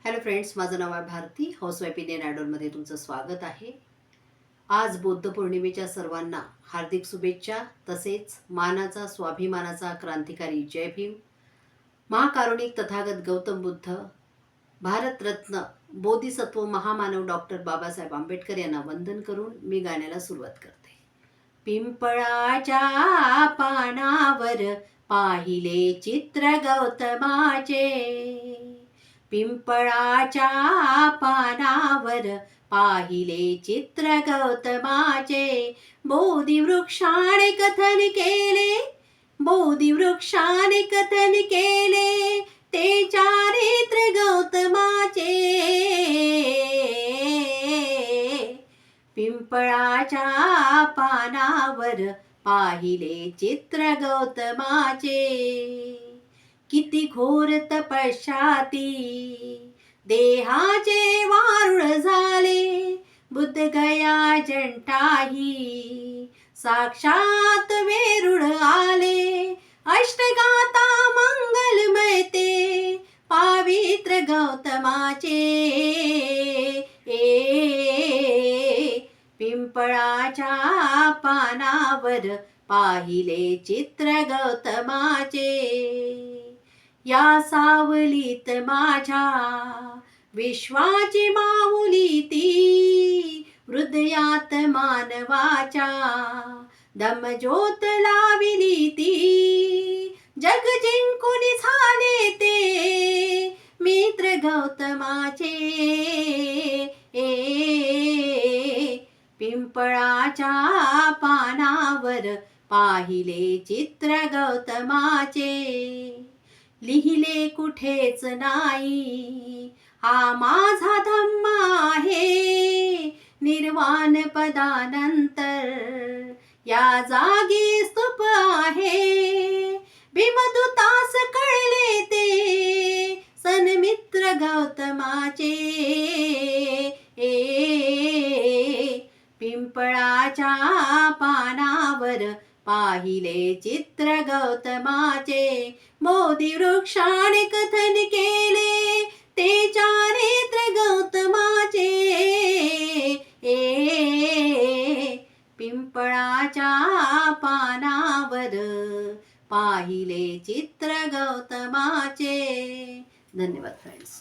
Hello friends, माझं नाव आहे Bharti. Housewife Indian आयडॉलमध्ये तुमचं स्वागत आहे. आज बुद्ध पौर्णिमेच्या सर्वांना हार्दिक शुभेच्छा. तसेच मानाचा स्वाभिमानाचा क्रांतिकारी जय भीम. महाकारुणिक तथागत गौतम बुद्ध, भारतरत्न बोधिसत्व महामानव डॉक्टर बाबासाहेब आंबेडकर यांना वंदन करून मी गाण्याला सुरुवात करते. पिंपळाच्या पानावर पाहिले चित्र गौतमाचे, पिंपळाच्या पानावर पाहिले चित्र गौतमाचे, बोधिवृक्षाने कथन केले, बोधिवृक्षाने कथन केले, ते चारित्र्य गौतमाचे. पिंपळाच्या पानावर पाहिले चित्र गौतमाचे, किती घोर तपश्चाती देहाचे वारुळ झाले, बुद्ध गया जंटाही साक्षात वेरुळ आले. अष्टगाता मंगलमय ते पावित्र गौतमाचे, पिंपळाच्या पानावर पाहिले चित्र गौतमाचे. या सावलीत माझ्या विश्वाची माऊली ती, हृदयात मानवाच्या दमज्योत लाविली ती. जग जिंकून झाले ते मित्र गौतमाचे, पिंपळाच्या पानावर पाहिले चित्र गौतमाचे. लिहिले कुठेच नाही हा माझा धम्म आहे, निर्वाण पदानंतर या जागी स्तूप आहे. भीमदूतास कळले ते सन्मित्र गौतमाचे, पिंपळाच्या पानावर पाहिले चित्र गौतमाचे, बोधिवृक्षाने कथन केले, ते चारित्र्य गौतमाचे. पिंपळाच्या पानावर पाहिले चित्र गौतमाचे. धन्यवाद फ्रेंड्स.